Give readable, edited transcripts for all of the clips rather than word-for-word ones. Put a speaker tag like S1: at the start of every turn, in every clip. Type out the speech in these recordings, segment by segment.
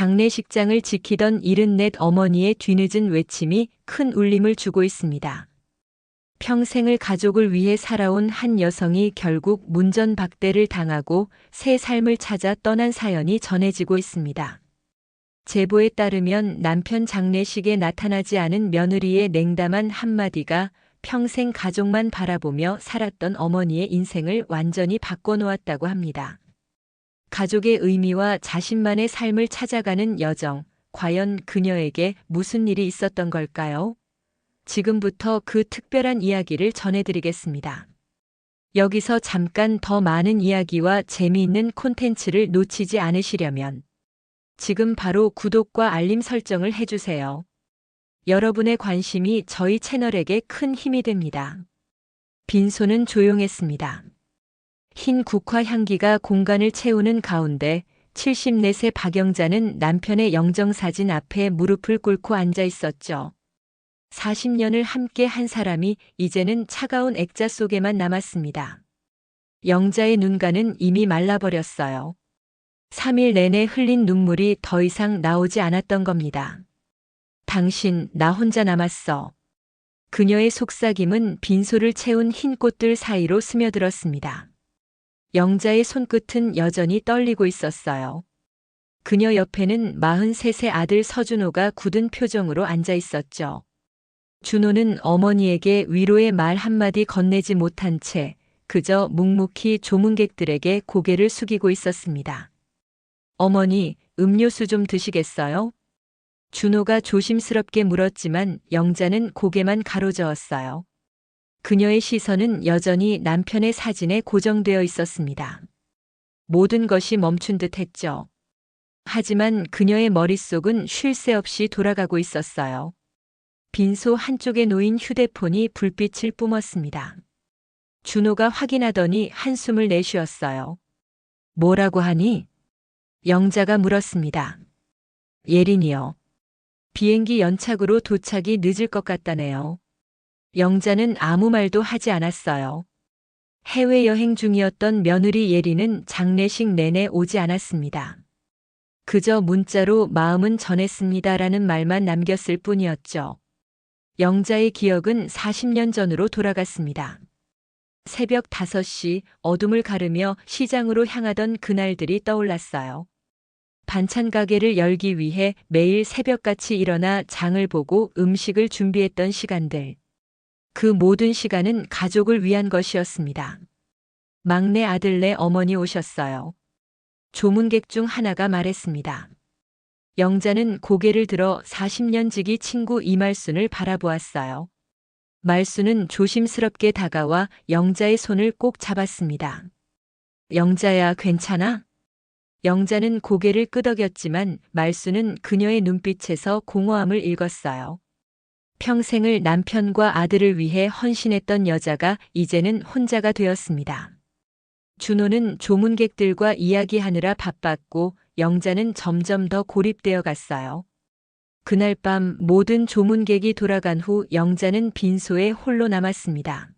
S1: 장례식장을 지키던 74 어머니의 뒤늦은 외침이 큰 울림을 주고 있습니다. 평생을 가족을 위해 살아온 한 여성이 결국 문전박대를 당하고 새 삶을 찾아 떠난 사연이 전해지고 있습니다. 제보에 따르면 남편 장례식에 나타나지 않은 며느리의 냉담한 한마디가 평생 가족만 바라보며 살았던 어머니의 인생을 완전히 바꿔놓았다고 합니다. 가족의 의미와 자신만의 삶을 찾아가는 여정, 과연 그녀에게 무슨 일이 있었던 걸까요? 지금부터 그 특별한 이야기를 전해드리겠습니다. 여기서 잠깐 더 많은 이야기와 재미있는 콘텐츠를 놓치지 않으시려면 지금 바로 구독과 알림 설정을 해주세요. 여러분의 관심이 저희 채널에게 큰 힘이 됩니다. 빈소는 조용했습니다. 흰 국화 향기가 공간을 채우는 가운데 74세 박영자는 남편의 영정사진 앞에 무릎을 꿇고 앉아 있었죠. 40년을 함께 한 사람이 이제는 차가운 액자 속에만 남았습니다. 영자의 눈가는 이미 말라버렸어요. 3일 내내 흘린 눈물이 더 이상 나오지 않았던 겁니다. 당신, 나 혼자 남았어. 그녀의 속삭임은 빈소를 채운 흰 꽃들 사이로 스며들었습니다. 영자의 손끝은 여전히 떨리고 있었어요. 그녀 옆에는 43세 아들 서준호가 굳은 표정으로 앉아 있었죠. 준호는 어머니에게 위로의 말 한마디 건네지 못한 채 그저 묵묵히 조문객들에게 고개를 숙이고 있었습니다. 어머니, 음료수 좀 드시겠어요? 준호가 조심스럽게 물었지만 영자는 고개만 가로저었어요. 그녀의 시선은 여전히 남편의 사진에 고정되어 있었습니다. 모든 것이 멈춘 듯 했죠. 하지만 그녀의 머릿속은 쉴 새 없이 돌아가고 있었어요. 빈소 한쪽에 놓인 휴대폰이 불빛을 뿜었습니다. 준호가 확인하더니 한숨을 내쉬었어요. 뭐라고 하니? 영자가 물었습니다. 예린이요. 비행기 연착으로 도착이 늦을 것 같다네요. 영자는 아무 말도 하지 않았어요. 해외여행 중이었던 며느리 예린은 장례식 내내 오지 않았습니다. 그저 문자로 마음은 전했습니다라는 말만 남겼을 뿐이었죠. 영자의 기억은 40년 전으로 돌아갔습니다. 새벽 5시 어둠을 가르며 시장으로 향하던 그날들이 떠올랐어요. 반찬 가게를 열기 위해 매일 새벽같이 일어나 장을 보고 음식을 준비했던 시간들. 그 모든 시간은 가족을 위한 것이었습니다. 막내 아들네 어머니 오셨어요. 조문객 중 하나가 말했습니다. 영자는 고개를 들어 40년 지기 친구 이말순을 바라보았어요. 말순은 조심스럽게 다가와 영자의 손을 꼭 잡았습니다. 영자야, 괜찮아? 영자는 고개를 끄덕였지만 말순은 그녀의 눈빛에서 공허함을 읽었어요. 평생을 남편과 아들을 위해 헌신했던 여자가 이제는 혼자가 되었습니다. 준호는 조문객들과 이야기하느라 바빴고 영자는 점점 더 고립되어 갔어요. 그날 밤 모든 조문객이 돌아간 후 영자는 빈소에 홀로 남았습니다.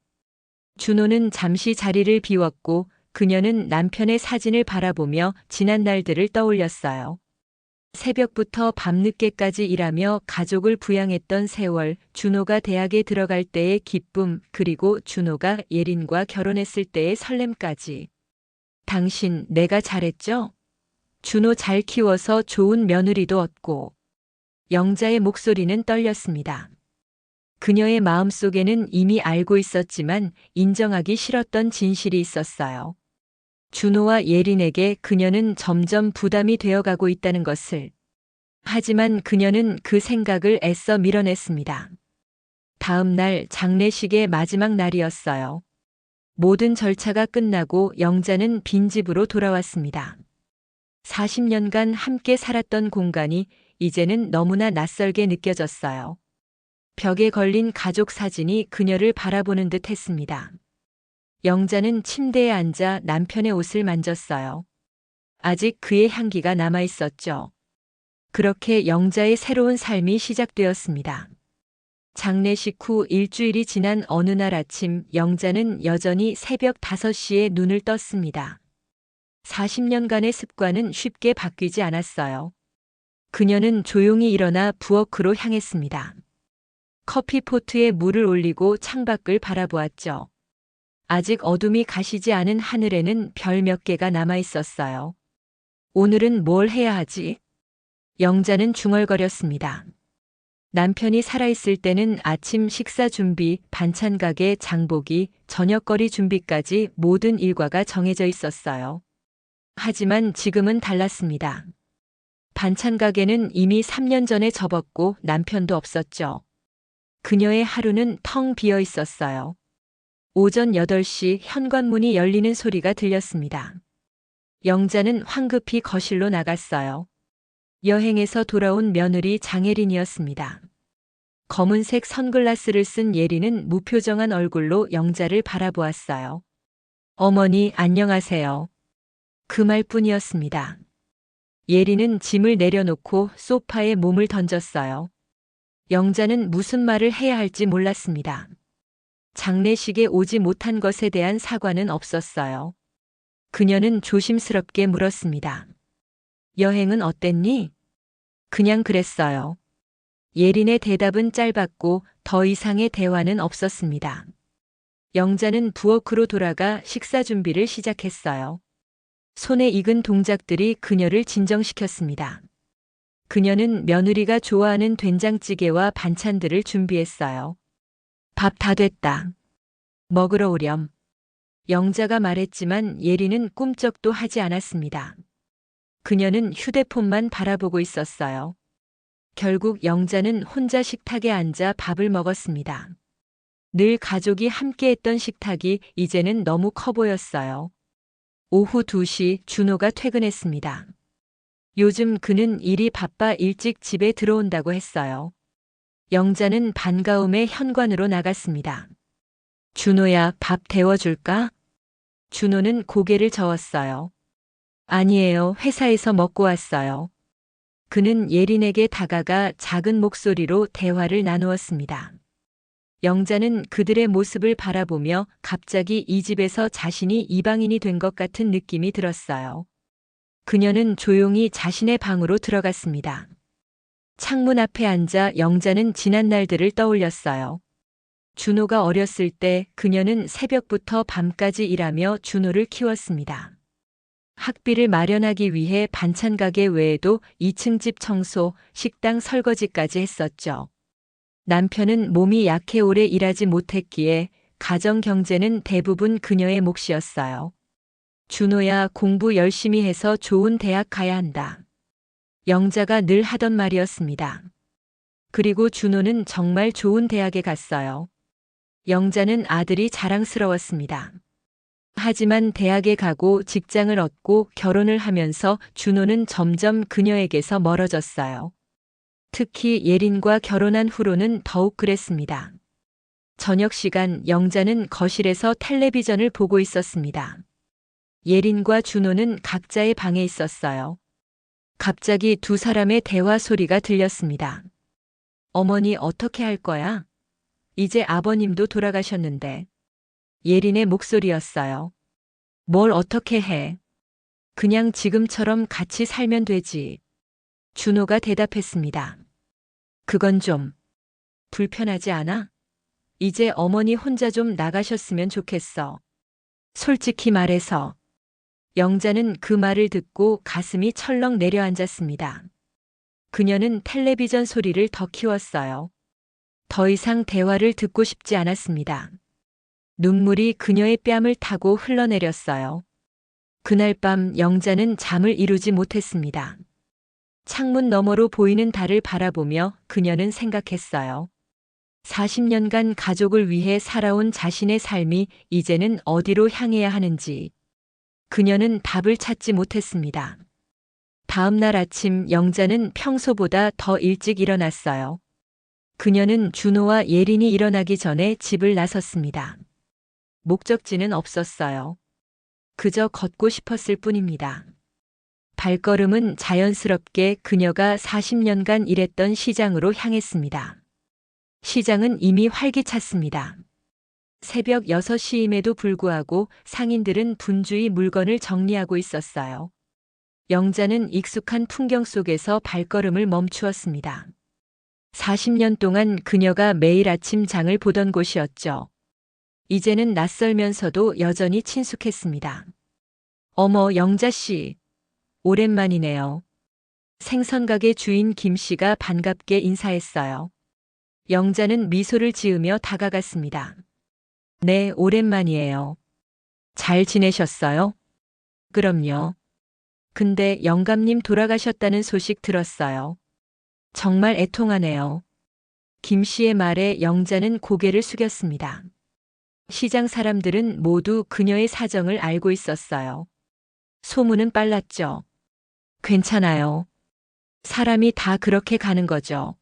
S1: 준호는 잠시 자리를 비웠고 그녀는 남편의 사진을 바라보며 지난 날들을 떠올렸어요. 새벽부터 밤늦게까지 일하며 가족을 부양했던 세월, 준호가 대학에 들어갈 때의 기쁨, 그리고 준호가 예린과 결혼했을 때의 설렘까지. 당신, 내가 잘했죠? 준호 잘 키워서 좋은 며느리도 얻고. 영자의 목소리는 떨렸습니다. 그녀의 마음속에는 이미 알고 있었지만 인정하기 싫었던 진실이 있었어요. 준호와 예린에게 그녀는 점점 부담이 되어가고 있다는 것을. 하지만 그녀는 그 생각을 애써 밀어냈습니다. 다음 날 장례식의 마지막 날이었어요. 모든 절차가 끝나고 영자는 빈집으로 돌아왔습니다. 40년간 함께 살았던 공간이 이제는 너무나 낯설게 느껴졌어요. 벽에 걸린 가족 사진이 그녀를 바라보는 듯 했습니다. 영자는 침대에 앉아 남편의 옷을 만졌어요. 아직 그의 향기가 남아 있었죠. 그렇게 영자의 새로운 삶이 시작되었습니다. 장례식 후 일주일이 지난 어느 날 아침 영자는 여전히 새벽 5시에 눈을 떴습니다. 40년간의 습관은 쉽게 바뀌지 않았어요. 그녀는 조용히 일어나 부엌으로 향했습니다. 커피포트에 물을 올리고 창밖을 바라보았죠. 아직 어둠이 가시지 않은 하늘에는 별 몇 개가 남아 있었어요. 오늘은 뭘 해야 하지? 영자는 중얼거렸습니다. 남편이 살아있을 때는 아침 식사 준비, 반찬 가게, 장보기, 저녁거리 준비까지 모든 일과가 정해져 있었어요. 하지만 지금은 달랐습니다. 반찬 가게는 이미 3년 전에 접었고 남편도 없었죠. 그녀의 하루는 텅 비어 있었어요. 오전 8시 현관문이 열리는 소리가 들렸습니다. 영자는 황급히 거실로 나갔어요. 여행에서 돌아온 며느리 장혜린이었습니다. 검은색 선글라스를 쓴 예린은 무표정한 얼굴로 영자를 바라보았어요. 어머니, 안녕하세요. 그 말뿐이었습니다. 예린은 짐을 내려놓고 소파에 몸을 던졌어요. 영자는 무슨 말을 해야 할지 몰랐습니다. 장례식에 오지 못한 것에 대한 사과는 없었어요. 그녀는 조심스럽게 물었습니다. 여행은 어땠니? 그냥 그랬어요. 예린의 대답은 짧았고 더 이상의 대화는 없었습니다. 영자는 부엌으로 돌아가 식사 준비를 시작했어요. 손에 익은 동작들이 그녀를 진정시켰습니다. 그녀는 며느리가 좋아하는 된장찌개와 반찬들을 준비했어요. 밥 다 됐다. 먹으러 오렴. 영자가 말했지만 예린은 꿈쩍도 하지 않았습니다. 그녀는 휴대폰만 바라보고 있었어요. 결국 영자는 혼자 식탁에 앉아 밥을 먹었습니다. 늘 가족이 함께했던 식탁이 이제는 너무 커 보였어요. 오후 2시 준호가 퇴근했습니다. 요즘 그는 일이 바빠 일찍 집에 들어온다고 했어요. 영자는 반가움에 현관으로 나갔습니다. 준호야, 밥 데워줄까? 준호는 고개를 저었어요. 아니에요, 회사에서 먹고 왔어요. 그는 예린에게 다가가 작은 목소리로 대화를 나누었습니다. 영자는 그들의 모습을 바라보며 갑자기 이 집에서 자신이 이방인이 된 것 같은 느낌이 들었어요. 그녀는 조용히 자신의 방으로 들어갔습니다. 창문 앞에 앉아 영자는 지난 날들을 떠올렸어요. 준호가 어렸을 때 그녀는 새벽부터 밤까지 일하며 준호를 키웠습니다. 학비를 마련하기 위해 반찬 가게 외에도 2층 집 청소, 식당 설거지까지 했었죠. 남편은 몸이 약해 오래 일하지 못했기에 가정 경제는 대부분 그녀의 몫이었어요. 준호야, 공부 열심히 해서 좋은 대학 가야 한다. 영자가 늘 하던 말이었습니다. 그리고 준호는 정말 좋은 대학에 갔어요. 영자는 아들이 자랑스러웠습니다. 하지만 대학에 가고 직장을 얻고 결혼을 하면서 준호는 점점 그녀에게서 멀어졌어요. 특히 예린과 결혼한 후로는 더욱 그랬습니다. 저녁 시간 영자는 거실에서 텔레비전을 보고 있었습니다. 예린과 준호는 각자의 방에 있었어요. 갑자기 두 사람의 대화 소리가 들렸습니다. 어머니 어떻게 할 거야? 이제 아버님도 돌아가셨는데. 예린의 목소리였어요. 뭘 어떻게 해? 그냥 지금처럼 같이 살면 되지. 준호가 대답했습니다. 그건 좀 불편하지 않아? 이제 어머니 혼자 좀 나가셨으면 좋겠어. 솔직히 말해서. 영자는 그 말을 듣고 가슴이 철렁 내려앉았습니다. 그녀는 텔레비전 소리를 더 키웠어요. 더 이상 대화를 듣고 싶지 않았습니다. 눈물이 그녀의 뺨을 타고 흘러내렸어요. 그날 밤 영자는 잠을 이루지 못했습니다. 창문 너머로 보이는 달을 바라보며 그녀는 생각했어요. 40년간 가족을 위해 살아온 자신의 삶이 이제는 어디로 향해야 하는지. 그녀는 답을 찾지 못했습니다. 다음 날 아침 영자는 평소보다 더 일찍 일어났어요. 그녀는 준호와 예린이 일어나기 전에 집을 나섰습니다. 목적지는 없었어요. 그저 걷고 싶었을 뿐입니다. 발걸음은 자연스럽게 그녀가 40년간 일했던 시장으로 향했습니다. 시장은 이미 활기찼습니다. 새벽 6시임에도 불구하고 상인들은 분주히 물건을 정리하고 있었어요. 영자는 익숙한 풍경 속에서 발걸음을 멈추었습니다. 40년 동안 그녀가 매일 아침 장을 보던 곳이었죠. 이제는 낯설면서도 여전히 친숙했습니다. 어머, 영자 씨. 오랜만이네요. 생선가게 주인 김 씨가 반갑게 인사했어요. 영자는 미소를 지으며 다가갔습니다. 네, 오랜만이에요. 잘 지내셨어요? 그럼요. 근데 영감님 돌아가셨다는 소식 들었어요. 정말 애통하네요. 김 씨의 말에 영자는 고개를 숙였습니다. 시장 사람들은 모두 그녀의 사정을 알고 있었어요. 소문은 빨랐죠. 괜찮아요. 사람이 다 그렇게 가는 거죠.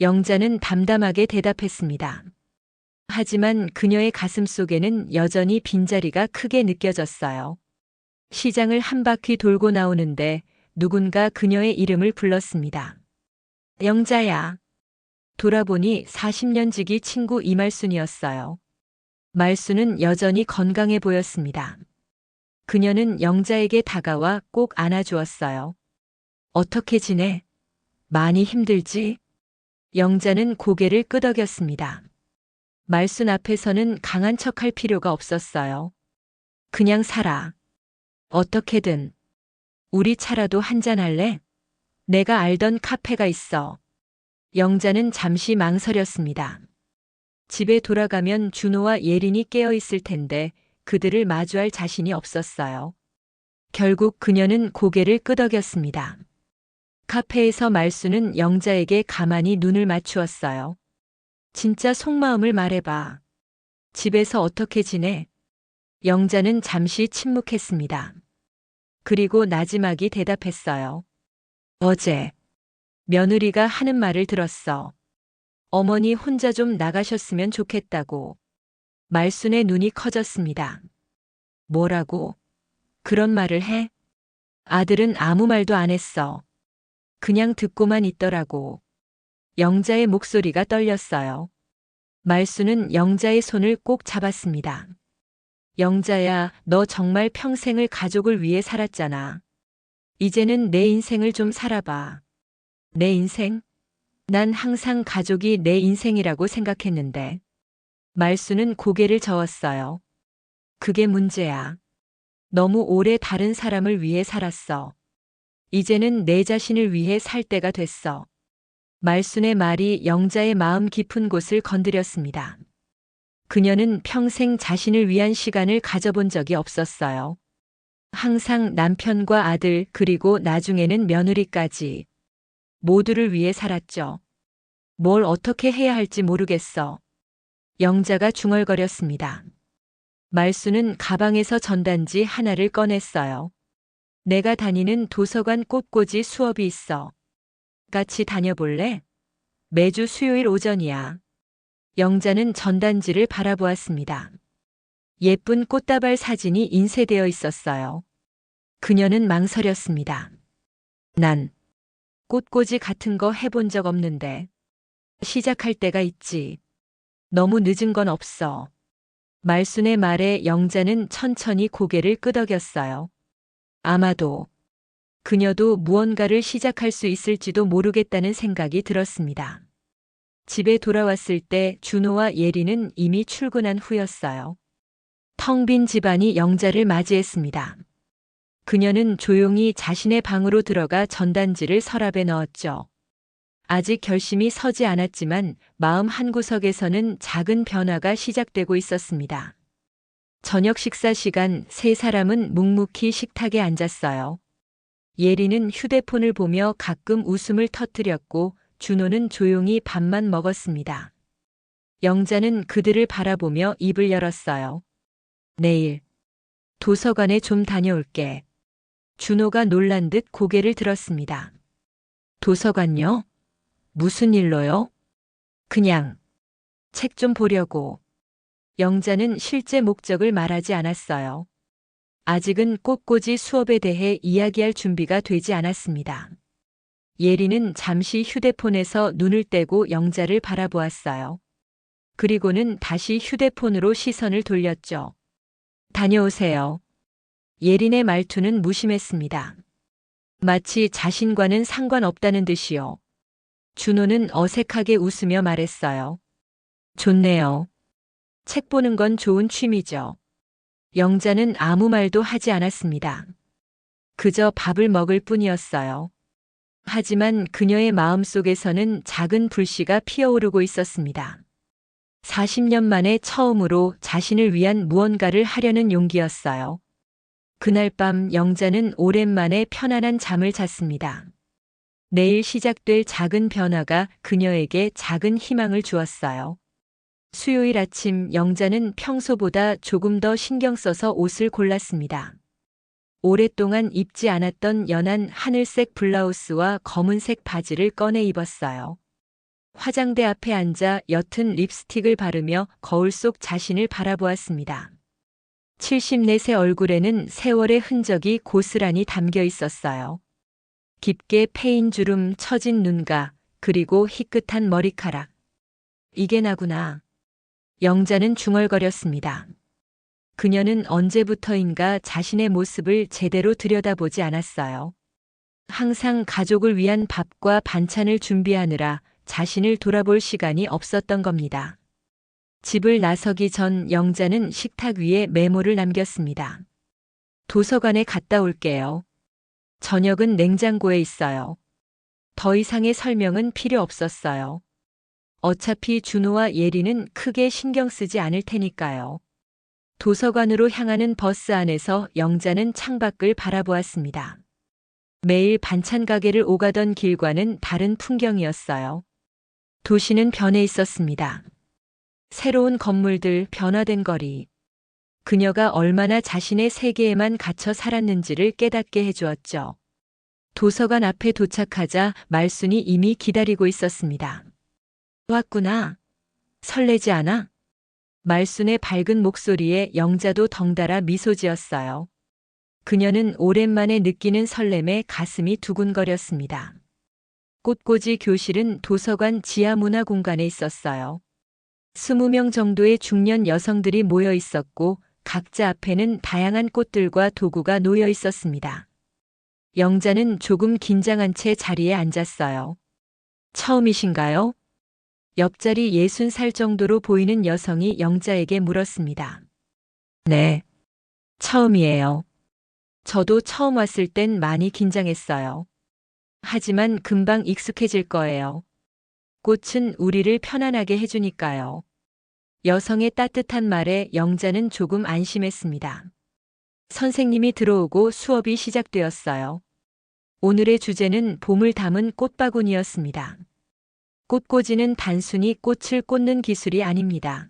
S1: 영자는 담담하게 대답했습니다. 하지만 그녀의 가슴 속에는 여전히 빈자리가 크게 느껴졌어요. 시장을 한 바퀴 돌고 나오는데 누군가 그녀의 이름을 불렀습니다. 영자야. 돌아보니 40년 지기 친구 이말순이었어요. 말순은 여전히 건강해 보였습니다. 그녀는 영자에게 다가와 꼭 안아주었어요. 어떻게 지내? 많이 힘들지? 영자는 고개를 끄덕였습니다. 말순 앞에서는 강한 척할 필요가 없었어요. 그냥 살아. 어떻게든. 우리 차라도 한잔할래? 내가 알던 카페가 있어. 영자는 잠시 망설였습니다. 집에 돌아가면 준호와 예린이 깨어 있을 텐데 그들을 마주할 자신이 없었어요. 결국 그녀는 고개를 끄덕였습니다. 카페에서 말순은 영자에게 가만히 눈을 맞추었어요. 진짜 속마음을 말해봐. 집에서 어떻게 지내? 영자는 잠시 침묵했습니다. 그리고 나지막이 대답했어요. 어제 며느리가 하는 말을 들었어. 어머니 혼자 좀 나가셨으면 좋겠다고. 말순의 눈이 커졌습니다. 뭐라고? 그런 말을 해? 아들은 아무 말도 안 했어. 그냥 듣고만 있더라고. 영자의 목소리가 떨렸어요. 말순은 영자의 손을 꼭 잡았습니다. 영자야, 너 정말 평생을 가족을 위해 살았잖아. 이제는 내 인생을 좀 살아봐. 내 인생? 난 항상 가족이 내 인생이라고 생각했는데. 말순은 고개를 저었어요. 그게 문제야. 너무 오래 다른 사람을 위해 살았어. 이제는 내 자신을 위해 살 때가 됐어. 말순의 말이 영자의 마음 깊은 곳을 건드렸습니다. 그녀는 평생 자신을 위한 시간을 가져본 적이 없었어요. 항상 남편과 아들 그리고 나중에는 며느리까지 모두를 위해 살았죠. 뭘 어떻게 해야 할지 모르겠어. 영자가 중얼거렸습니다. 말순은 가방에서 전단지 하나를 꺼냈어요. 내가 다니는 도서관 꽃꽂이 수업이 있어. 같이 다녀볼래? 매주 수요일 오전이야. 영자는 전단지를 바라보았습니다. 예쁜 꽃다발 사진이 인쇄되어 있었어요. 그녀는 망설였습니다. 난 꽃꽂이 같은 거 해본 적 없는데. 시작할 때가 있지. 너무 늦은 건 없어. 말순의 말에 영자는 천천히 고개를 끄덕였어요. 아마도 그녀도 무언가를 시작할 수 있을지도 모르겠다는 생각이 들었습니다. 집에 돌아왔을 때 준호와 예리는 이미 출근한 후였어요. 텅 빈 집안이 영자를 맞이했습니다. 그녀는 조용히 자신의 방으로 들어가 전단지를 서랍에 넣었죠. 아직 결심이 서지 않았지만 마음 한구석에서는 작은 변화가 시작되고 있었습니다. 저녁 식사 시간 세 사람은 묵묵히 식탁에 앉았어요. 예리는 휴대폰을 보며 가끔 웃음을 터뜨렸고 준호는 조용히 밥만 먹었습니다. 영자는 그들을 바라보며 입을 열었어요. 내일 도서관에 좀 다녀올게. 준호가 놀란 듯 고개를 들었습니다. 도서관요? 무슨 일로요? 그냥 책 좀 보려고. 영자는 실제 목적을 말하지 않았어요. 아직은 꽃꽂이 수업에 대해 이야기할 준비가 되지 않았습니다. 예리는 잠시 휴대폰에서 눈을 떼고 영자를 바라보았어요. 그리고는 다시 휴대폰으로 시선을 돌렸죠. 다녀오세요. 예린의 말투는 무심했습니다. 마치 자신과는 상관없다는 듯이요. 준호는 어색하게 웃으며 말했어요. 좋네요. 책 보는 건 좋은 취미죠. 영자는 아무 말도 하지 않았습니다. 그저 밥을 먹을 뿐이었어요. 하지만 그녀의 마음속에서는 작은 불씨가 피어오르고 있었습니다. 40년 만에 처음으로 자신을 위한 무언가를 하려는 용기였어요. 그날 밤 영자는 오랜만에 편안한 잠을 잤습니다. 내일 시작될 작은 변화가 그녀에게 작은 희망을 주었어요. 수요일 아침 영자는 평소보다 조금 더 신경 써서 옷을 골랐습니다. 오랫동안 입지 않았던 연한 하늘색 블라우스와 검은색 바지를 꺼내 입었어요. 화장대 앞에 앉아 옅은 립스틱을 바르며 거울 속 자신을 바라보았습니다. 74세 얼굴에는 세월의 흔적이 고스란히 담겨 있었어요. 깊게 패인 주름, 처진 눈가, 그리고 희끗한 머리카락. 이게 나구나. 영자는 중얼거렸습니다. 그녀는 언제부터인가 자신의 모습을 제대로 들여다보지 않았어요. 항상 가족을 위한 밥과 반찬을 준비하느라 자신을 돌아볼 시간이 없었던 겁니다. 집을 나서기 전 영자는 식탁 위에 메모를 남겼습니다. 도서관에 갔다 올게요. 저녁은 냉장고에 있어요. 더 이상의 설명은 필요 없었어요. 어차피 준호와 예리는 크게 신경 쓰지 않을 테니까요. 도서관으로 향하는 버스 안에서 영자는 창밖을 바라보았습니다. 매일 반찬 가게를 오가던 길과는 다른 풍경이었어요. 도시는 변해 있었습니다. 새로운 건물들, 변화된 거리. 그녀가 얼마나 자신의 세계에만 갇혀 살았는지를 깨닫게 해주었죠. 도서관 앞에 도착하자 말순이 이미 기다리고 있었습니다. 왔구나. 설레지 않아? 말순의 밝은 목소리에 영자도 덩달아 미소 지었어요. 그녀는 오랜만에 느끼는 설렘에 가슴이 두근거렸습니다. 꽃꽂이 교실은 도서관 지하 문화 공간에 있었어요. 20명 정도의 중년 여성들이 모여 있었고 각자 앞에는 다양한 꽃들과 도구가 놓여 있었습니다. 영자는 조금 긴장한 채 자리에 앉았어요. 처음이신가요? 옆자리 60살 정도로 보이는 여성이 영자에게 물었습니다. 네, 처음이에요. 저도 처음 왔을 땐 많이 긴장했어요. 하지만 금방 익숙해질 거예요. 꽃은 우리를 편안하게 해주니까요. 여성의 따뜻한 말에 영자는 조금 안심했습니다. 선생님이 들어오고 수업이 시작되었어요. 오늘의 주제는 봄을 담은 꽃바구니였습니다. 꽃꽂이는 단순히 꽃을 꽂는 기술이 아닙니다.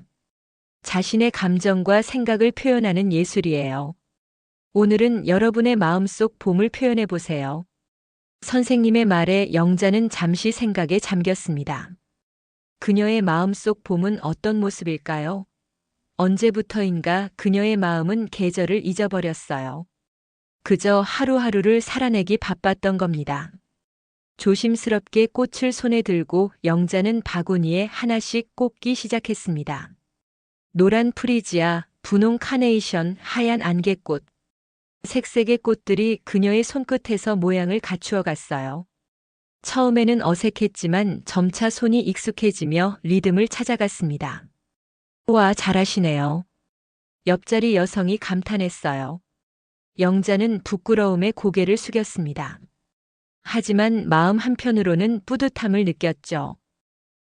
S1: 자신의 감정과 생각을 표현하는 예술이에요. 오늘은 여러분의 마음속 봄을 표현해 보세요. 선생님의 말에 영자는 잠시 생각에 잠겼습니다. 그녀의 마음속 봄은 어떤 모습일까요? 언제부터인가 그녀의 마음은 계절을 잊어버렸어요. 그저 하루하루를 살아내기 바빴던 겁니다. 조심스럽게 꽃을 손에 들고 영자는 바구니에 하나씩 꽂기 시작했습니다. 노란 프리지아, 분홍 카네이션, 하얀 안개꽃. 색색의 꽃들이 그녀의 손끝에서 모양을 갖추어 갔어요. 처음에는 어색했지만 점차 손이 익숙해지며 리듬을 찾아갔습니다. 와, 잘하시네요. 옆자리 여성이 감탄했어요. 영자는 부끄러움에 고개를 숙였습니다. 하지만 마음 한편으로는 뿌듯함을 느꼈죠.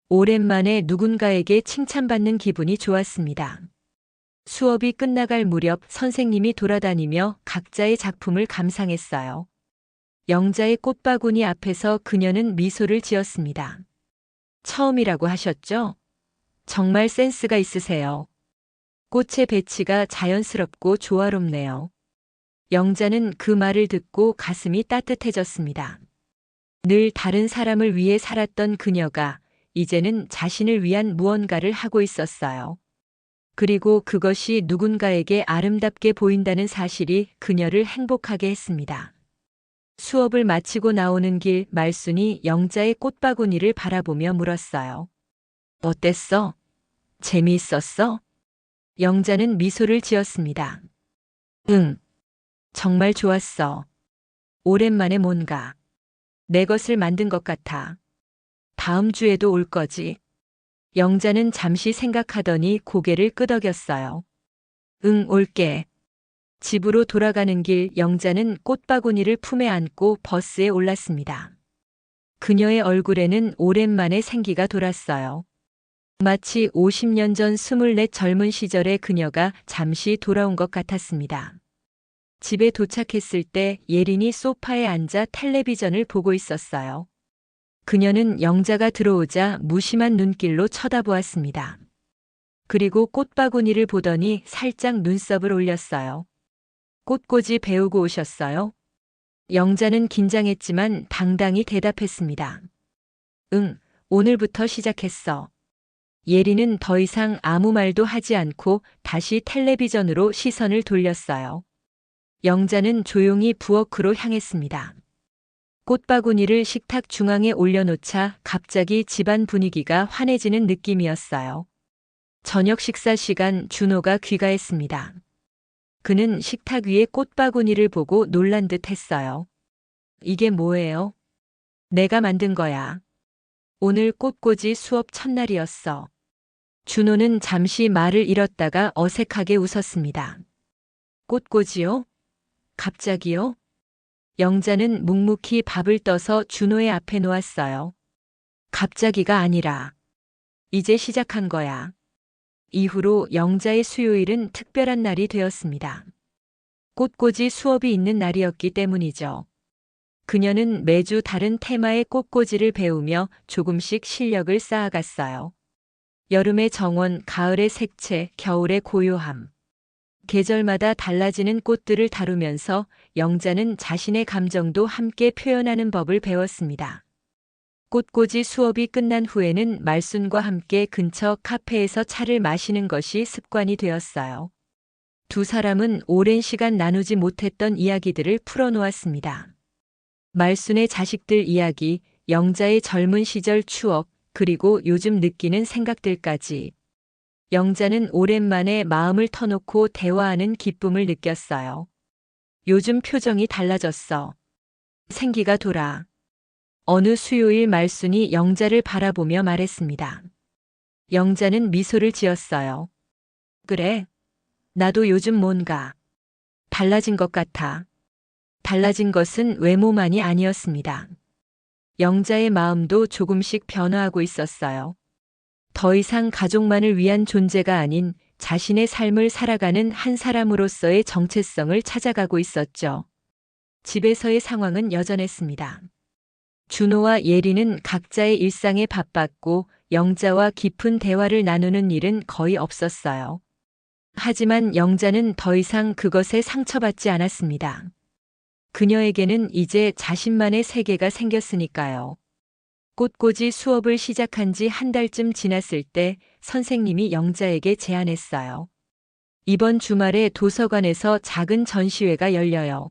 S1: 오랜만에 누군가에게 칭찬받는 기분이 좋았습니다. 수업이 끝나갈 무렵 선생님이 돌아다니며 각자의 작품을 감상했어요. 영자의 꽃바구니 앞에서 그녀는 미소를 지었습니다. 처음이라고 하셨죠? 정말 센스가 있으세요. 꽃의 배치가 자연스럽고 조화롭네요. 영자는 그 말을 듣고 가슴이 따뜻해졌습니다. 늘 다른 사람을 위해 살았던 그녀가 이제는 자신을 위한 무언가를 하고 있었어요. 그리고 그것이 누군가에게 아름답게 보인다는 사실이 그녀를 행복하게 했습니다. 수업을 마치고 나오는 길 말순이 영자의 꽃바구니를 바라보며 물었어요. 어땠어? 재미있었어? 영자는 미소를 지었습니다. 응, 정말 좋았어. 오랜만에 뭔가 내 것을 만든 것 같아. 다음 주에도 올 거지. 영자는 잠시 생각하더니 고개를 끄덕였어요. 응, 올게. 집으로 돌아가는 길 영자는 꽃바구니를 품에 안고 버스에 올랐습니다. 그녀의 얼굴에는 오랜만에 생기가 돌았어요. 마치 50년 전 24 젊은 시절의 그녀가 잠시 돌아온 것 같았습니다. 집에 도착했을 때 예린이 소파에 앉아 텔레비전을 보고 있었어요. 그녀는 영자가 들어오자 무심한 눈길로 쳐다보았습니다. 그리고 꽃바구니를 보더니 살짝 눈썹을 올렸어요. 꽃꽂이 배우고 오셨어요? 영자는 긴장했지만 당당히 대답했습니다. 응, 오늘부터 시작했어. 예린은 더 이상 아무 말도 하지 않고 다시 텔레비전으로 시선을 돌렸어요. 영자는 조용히 부엌으로 향했습니다. 꽃바구니를 식탁 중앙에 올려놓자 갑자기 집안 분위기가 환해지는 느낌이었어요. 저녁 식사 시간 준호가 귀가했습니다. 그는 식탁 위에 꽃바구니를 보고 놀란 듯 했어요. 이게 뭐예요? 내가 만든 거야. 오늘 꽃꽂이 수업 첫날이었어. 준호는 잠시 말을 잃었다가 어색하게 웃었습니다. 꽃꽂이요? 갑자기요? 영자는 묵묵히 밥을 떠서 준호의 앞에 놓았어요. 갑자기가 아니라 이제 시작한 거야. 이후로 영자의 수요일은 특별한 날이 되었습니다. 꽃꽂이 수업이 있는 날이었기 때문이죠. 그녀는 매주 다른 테마의 꽃꽂이를 배우며 조금씩 실력을 쌓아갔어요. 여름의 정원, 가을의 색채, 겨울의 고요함. 계절마다 달라지는 꽃들을 다루면서 영자는 자신의 감정도 함께 표현하는 법을 배웠습니다. 꽃꽂이 수업이 끝난 후에는 말순과 함께 근처 카페에서 차를 마시는 것이 습관이 되었어요. 두 사람은 오랜 시간 나누지 못했던 이야기들을 풀어놓았습니다. 말순의 자식들 이야기, 영자의 젊은 시절 추억, 그리고 요즘 느끼는 생각들까지. 영자는 오랜만에 마음을 터놓고 대화하는 기쁨을 느꼈어요. 요즘 표정이 달라졌어. 생기가 돌아. 어느 수요일 말순이 영자를 바라보며 말했습니다. 영자는 미소를 지었어요. 그래. 나도 요즘 뭔가 달라진 것 같아. 달라진 것은 외모만이 아니었습니다. 영자의 마음도 조금씩 변화하고 있었어요. 더 이상 가족만을 위한 존재가 아닌 자신의 삶을 살아가는 한 사람으로서의 정체성을 찾아가고 있었죠. 집에서의 상황은 여전했습니다. 준호와 예리는 각자의 일상에 바빴고 영자와 깊은 대화를 나누는 일은 거의 없었어요. 하지만 영자는 더 이상 그것에 상처받지 않았습니다. 그녀에게는 이제 자신만의 세계가 생겼으니까요. 꽃꽂이 수업을 시작한 지 한 달쯤 지났을 때 선생님이 영자에게 제안했어요. 이번 주말에 도서관에서 작은 전시회가 열려요.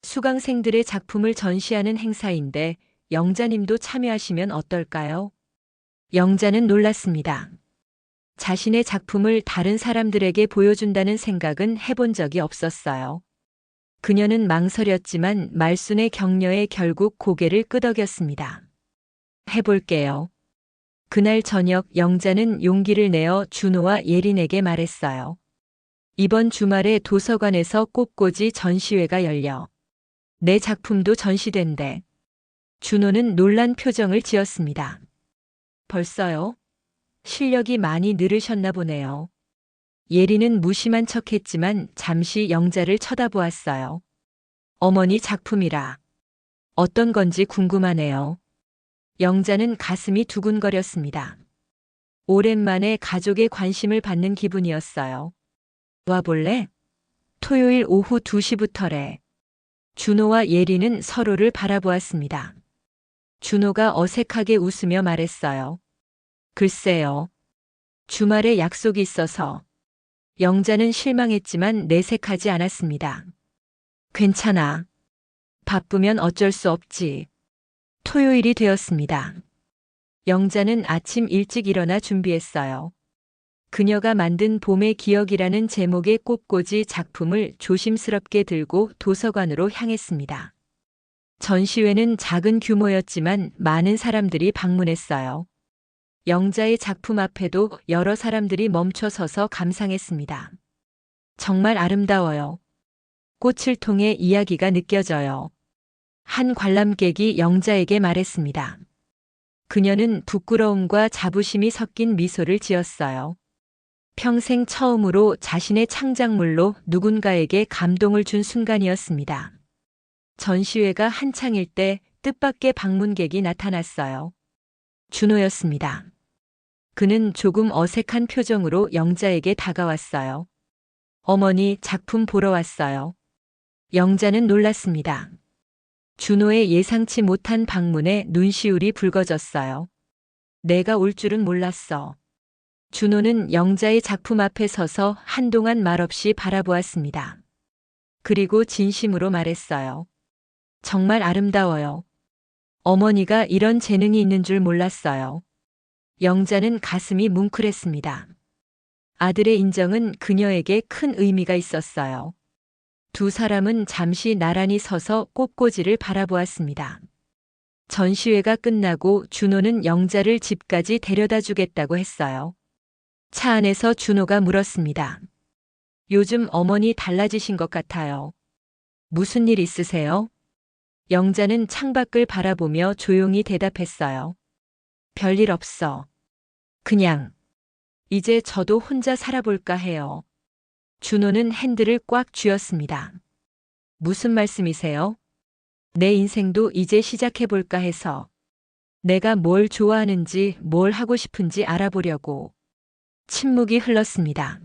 S1: 수강생들의 작품을 전시하는 행사인데 영자님도 참여하시면 어떨까요? 영자는 놀랐습니다. 자신의 작품을 다른 사람들에게 보여준다는 생각은 해본 적이 없었어요. 그녀는 망설였지만 말순의 격려에 결국 고개를 끄덕였습니다. 해볼게요. 그날 저녁 영자는 용기를 내어 준호와 예린에게 말했어요. 이번 주말에 도서관에서 꽃꽂이 전시회가 열려. 내 작품도 전시된대. 준호는 놀란 표정을 지었습니다. 벌써요? 실력이 많이 늘으셨나 보네요. 예린은 무심한 척했지만 잠시 영자를 쳐다보았어요. 어머니 작품이라. 어떤 건지 궁금하네요. 영자는 가슴이 두근거렸습니다. 오랜만에 가족의 관심을 받는 기분이었어요. 와볼래? 토요일 오후 2시부터래. 준호와 예린은 서로를 바라보았습니다. 준호가 어색하게 웃으며 말했어요. 글쎄요. 주말에 약속이 있어서. 영자는 실망했지만 내색하지 않았습니다. 괜찮아. 바쁘면 어쩔 수 없지. 토요일이 되었습니다. 영자는 아침 일찍 일어나 준비했어요. 그녀가 만든 봄의 기억이라는 제목의 꽃꽂이 작품을 조심스럽게 들고 도서관으로 향했습니다. 전시회는 작은 규모였지만 많은 사람들이 방문했어요. 영자의 작품 앞에도 여러 사람들이 멈춰 서서 감상했습니다. 정말 아름다워요. 꽃을 통해 이야기가 느껴져요. 한 관람객이 영자에게 말했습니다. 그녀는 부끄러움과 자부심이 섞인 미소를 지었어요. 평생 처음으로 자신의 창작물로 누군가에게 감동을 준 순간이었습니다. 전시회가 한창일 때 뜻밖의 방문객이 나타났어요. 준호였습니다. 그는 조금 어색한 표정으로 영자에게 다가왔어요. 어머니, 작품 보러 왔어요. 영자는 놀랐습니다. 준호의 예상치 못한 방문에 눈시울이 붉어졌어요. 내가 올 줄은 몰랐어. 준호는 영자의 작품 앞에 서서 한동안 말없이 바라보았습니다. 그리고 진심으로 말했어요. 정말 아름다워요. 어머니가 이런 재능이 있는 줄 몰랐어요. 영자는 가슴이 뭉클했습니다. 아들의 인정은 그녀에게 큰 의미가 있었어요. 두 사람은 잠시 나란히 서서 꽃꽂이를 바라보았습니다. 전시회가 끝나고 준호는 영자를 집까지 데려다 주겠다고 했어요. 차 안에서 준호가 물었습니다. 요즘 어머니 달라지신 것 같아요. 무슨 일 있으세요? 영자는 창밖을 바라보며 조용히 대답했어요. 별일 없어. 그냥 이제 저도 혼자 살아볼까 해요. 준호는 핸들을 꽉 쥐었습니다. 무슨 말씀이세요? 내 인생도 이제 시작해볼까 해서. 내가 뭘 좋아하는지 뭘 하고 싶은지 알아보려고. 침묵이 흘렀습니다.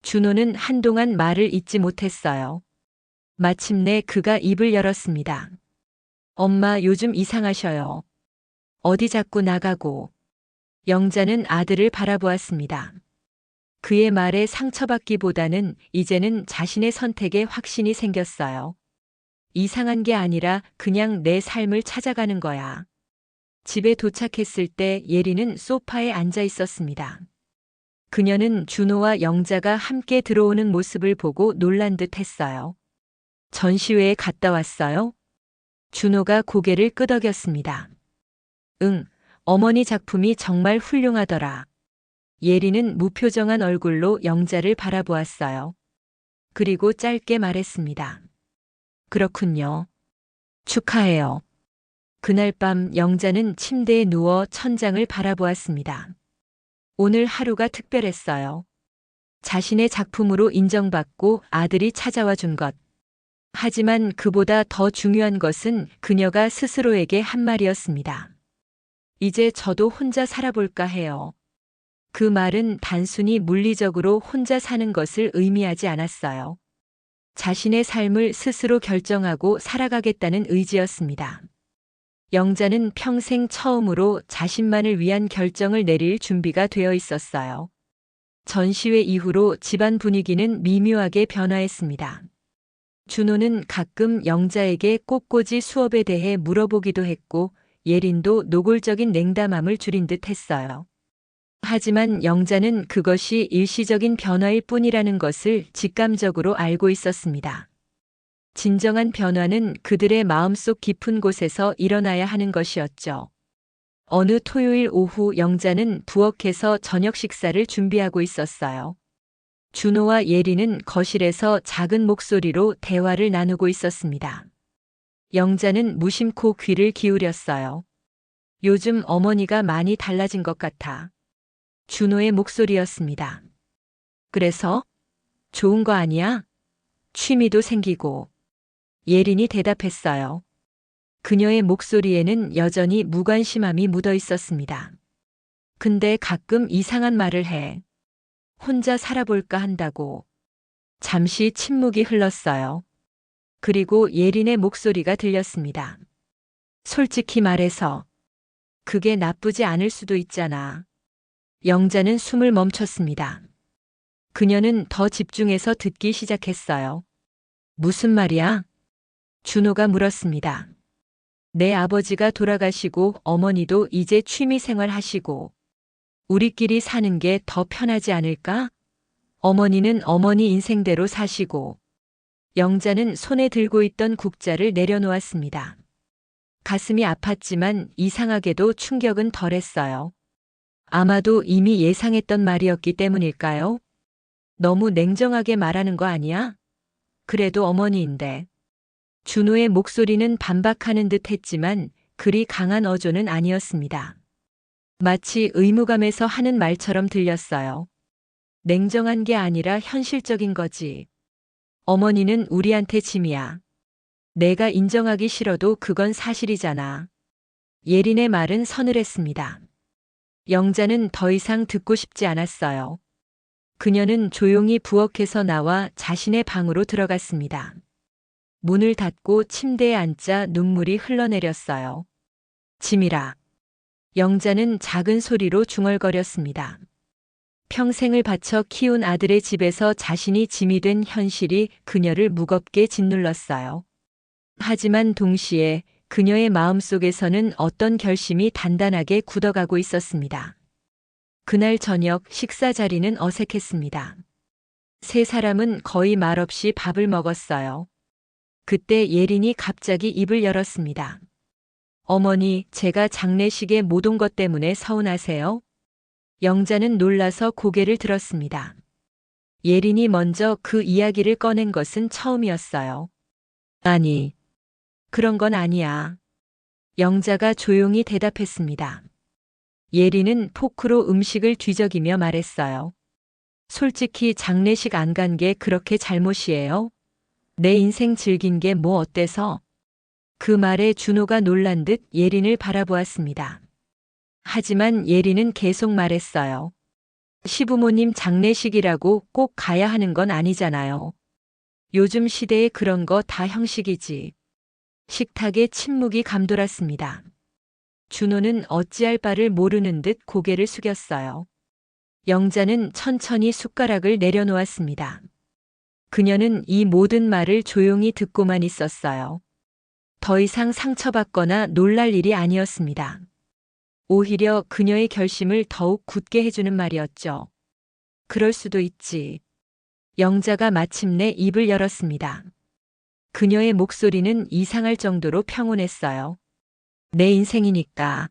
S1: 준호는 한동안 말을 잇지 못했어요. 마침내 그가 입을 열었습니다. 엄마, 요즘 이상하셔요. 어디 자꾸 나가고. 영자는 아들을 바라보았습니다. 그의 말에 상처받기보다는 이제는 자신의 선택에 확신이 생겼어요. 이상한 게 아니라 그냥 내 삶을 찾아가는 거야. 집에 도착했을 때 예리는 소파에 앉아 있었습니다. 그녀는 준호와 영자가 함께 들어오는 모습을 보고 놀란 듯 했어요. 전시회에 갔다 왔어요? 준호가 고개를 끄덕였습니다. 응, 어머니 작품이 정말 훌륭하더라. 예리는 무표정한 얼굴로 영자를 바라보았어요. 그리고 짧게 말했습니다. 그렇군요. 축하해요. 그날 밤 영자는 침대에 누워 천장을 바라보았습니다. 오늘 하루가 특별했어요. 자신의 작품으로 인정받고 아들이 찾아와 준 것. 하지만 그보다 더 중요한 것은 그녀가 스스로에게 한 말이었습니다. 이제 저도 혼자 살아볼까 해요. 그 말은 단순히 물리적으로 혼자 사는 것을 의미하지 않았어요. 자신의 삶을 스스로 결정하고 살아가겠다는 의지였습니다. 영자는 평생 처음으로 자신만을 위한 결정을 내릴 준비가 되어 있었어요. 전시회 이후로 집안 분위기는 미묘하게 변화했습니다. 준호는 가끔 영자에게 꽃꽂이 수업에 대해 물어보기도 했고 예린도 노골적인 냉담함을 줄인 듯 했어요. 하지만 영자는 그것이 일시적인 변화일 뿐이라는 것을 직감적으로 알고 있었습니다. 진정한 변화는 그들의 마음속 깊은 곳에서 일어나야 하는 것이었죠. 어느 토요일 오후 영자는 부엌에서 저녁 식사를 준비하고 있었어요. 준호와 예리는 거실에서 작은 목소리로 대화를 나누고 있었습니다. 영자는 무심코 귀를 기울였어요. 요즘 어머니가 많이 달라진 것 같아. 준호의 목소리였습니다. 그래서? 좋은 거 아니야? 취미도 생기고. 예린이 대답했어요. 그녀의 목소리에는 여전히 무관심함이 묻어 있었습니다. 근데 가끔 이상한 말을 해. 혼자 살아볼까 한다고. 잠시 침묵이 흘렀어요. 그리고 예린의 목소리가 들렸습니다. 솔직히 말해서 그게 나쁘지 않을 수도 있잖아. 영자는 숨을 멈췄습니다. 그녀는 더 집중해서 듣기 시작했어요. 무슨 말이야? 준호가 물었습니다. 내 아버지가 돌아가시고 어머니도 이제 취미생활 하시고 우리끼리 사는 게 더 편하지 않을까? 어머니는 어머니 인생대로 사시고. 영자는 손에 들고 있던 국자를 내려놓았습니다. 가슴이 아팠지만 이상하게도 충격은 덜했어요. 아마도 이미 예상했던 말이었기 때문일까요? 너무 냉정하게 말하는 거 아니야? 그래도 어머니인데. 준호의 목소리는 반박하는 듯 했지만 그리 강한 어조는 아니었습니다. 마치 의무감에서 하는 말처럼 들렸어요. 냉정한 게 아니라 현실적인 거지. 어머니는 우리한테 짐이야. 내가 인정하기 싫어도 그건 사실이잖아. 예린의 말은 서늘했습니다. 영자는 더 이상 듣고 싶지 않았어요. 그녀는 조용히 부엌에서 나와 자신의 방으로 들어갔습니다. 문을 닫고 침대에 앉자 눈물이 흘러내렸어요. 짐이라. 영자는 작은 소리로 중얼거렸습니다. 평생을 바쳐 키운 아들의 집에서 자신이 짐이 된 현실이 그녀를 무겁게 짓눌렀어요. 하지만 동시에 그녀의 마음속에서는 어떤 결심이 단단하게 굳어가고 있었습니다. 그날 저녁 식사 자리는 어색했습니다. 세 사람은 거의 말없이 밥을 먹었어요. 그때 예린이 갑자기 입을 열었습니다. 어머니, 제가 장례식에 못 온 것 때문에 서운하세요? 영자는 놀라서 고개를 들었습니다. 예린이 먼저 그 이야기를 꺼낸 것은 처음이었어요. 아니, 그런 건 아니야. 영자가 조용히 대답했습니다. 예린은 포크로 음식을 뒤적이며 말했어요. 솔직히 장례식 안 간 게 그렇게 잘못이에요? 내 인생 즐긴 게 뭐 어때서? 그 말에 준호가 놀란 듯 예린을 바라보았습니다. 하지만 예린은 계속 말했어요. 시부모님 장례식이라고 꼭 가야 하는 건 아니잖아요. 요즘 시대에 그런 거 다 형식이지. 식탁에 침묵이 감돌았습니다. 준호는 어찌할 바를 모르는 듯 고개를 숙였어요. 영자는 천천히 숟가락을 내려놓았습니다. 그녀는 이 모든 말을 조용히 듣고만 있었어요. 더 이상 상처받거나 놀랄 일이 아니었습니다. 오히려 그녀의 결심을 더욱 굳게 해주는 말이었죠. 그럴 수도 있지. 영자가 마침내 입을 열었습니다. 그녀의 목소리는 이상할 정도로 평온했어요. 내 인생이니까.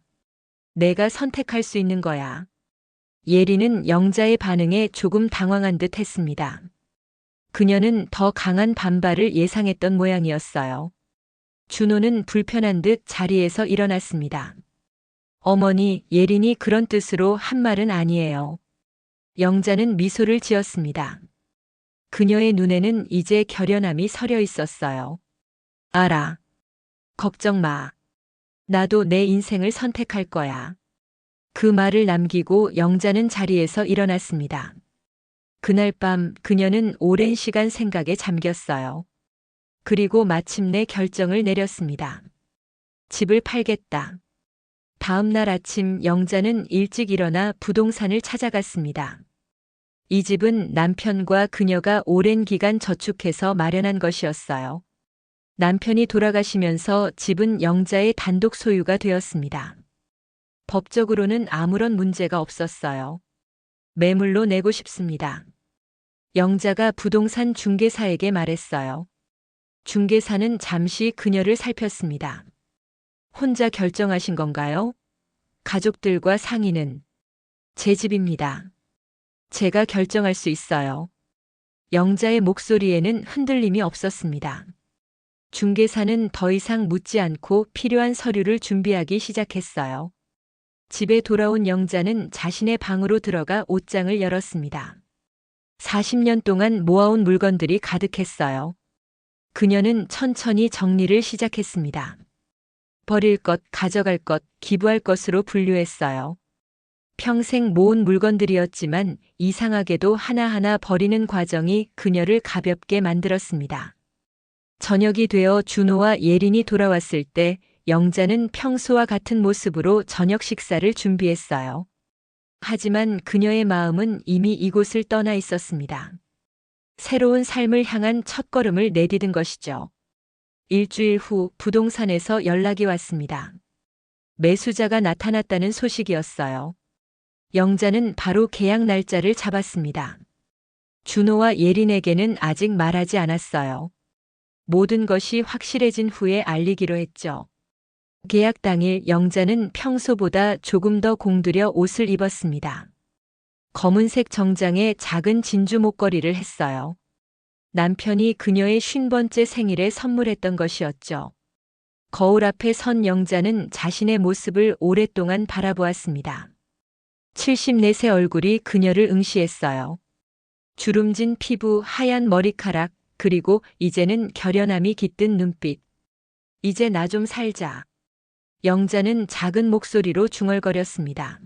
S1: 내가 선택할 수 있는 거야. 예린은 영자의 반응에 조금 당황한 듯 했습니다. 그녀는 더 강한 반발을 예상했던 모양이었어요. 준호는 불편한 듯 자리에서 일어났습니다. 어머니, 예린이 그런 뜻으로 한 말은 아니에요. 영자는 미소를 지었습니다. 그녀의 눈에는 이제 결연함이 서려 있었어요. 알아. 걱정 마. 나도 내 인생을 선택할 거야. 그 말을 남기고 영자는 자리에서 일어났습니다. 그날 밤 그녀는 오랜 시간 생각에 잠겼어요. 그리고 마침내 결정을 내렸습니다. 집을 팔겠다. 다음 날 아침 영자는 일찍 일어나 부동산을 찾아갔습니다. 이 집은 남편과 그녀가 오랜 기간 저축해서 마련한 것이었어요. 남편이 돌아가시면서 집은 영자의 단독 소유가 되었습니다. 법적으로는 아무런 문제가 없었어요. 매물로 내고 싶습니다. 영자가 부동산 중개사에게 말했어요. 중개사는 잠시 그녀를 살폈습니다. 혼자 결정하신 건가요? 가족들과 상의는? 제 집입니다. 제가 결정할 수 있어요. 영자의 목소리에는 흔들림이 없었습니다. 중개사는 더 이상 묻지 않고 필요한 서류를 준비하기 시작했어요. 집에 돌아온 영자는 자신의 방으로 들어가 옷장을 열었습니다. 40년 동안 모아온 물건들이 가득했어요. 그녀는 천천히 정리를 시작했습니다. 버릴 것, 가져갈 것, 기부할 것으로 분류했어요. 평생 모은 물건들이었지만 이상하게도 하나하나 버리는 과정이 그녀를 가볍게 만들었습니다. 저녁이 되어 준호와 예린이 돌아왔을 때 영자는 평소와 같은 모습으로 저녁 식사를 준비했어요. 하지만 그녀의 마음은 이미 이곳을 떠나 있었습니다. 새로운 삶을 향한 첫걸음을 내디딘 것이죠. 일주일 후 부동산에서 연락이 왔습니다. 매수자가 나타났다는 소식이었어요. 영자는 바로 계약 날짜를 잡았습니다. 준호와 예린에게는 아직 말하지 않았어요. 모든 것이 확실해진 후에 알리기로 했죠. 계약 당일 영자는 평소보다 조금 더 공들여 옷을 입었습니다. 검은색 정장에 작은 진주 목걸이를 했어요. 남편이 그녀의 50번째 생일에 선물했던 것이었죠. 거울 앞에 선 영자는 자신의 모습을 오랫동안 바라보았습니다. 74세 얼굴이 그녀를 응시했어요. 주름진 피부, 하얀 머리카락, 그리고 이제는 결연함이 깃든 눈빛. 이제 나 좀 살자. 영자는 작은 목소리로 중얼거렸습니다.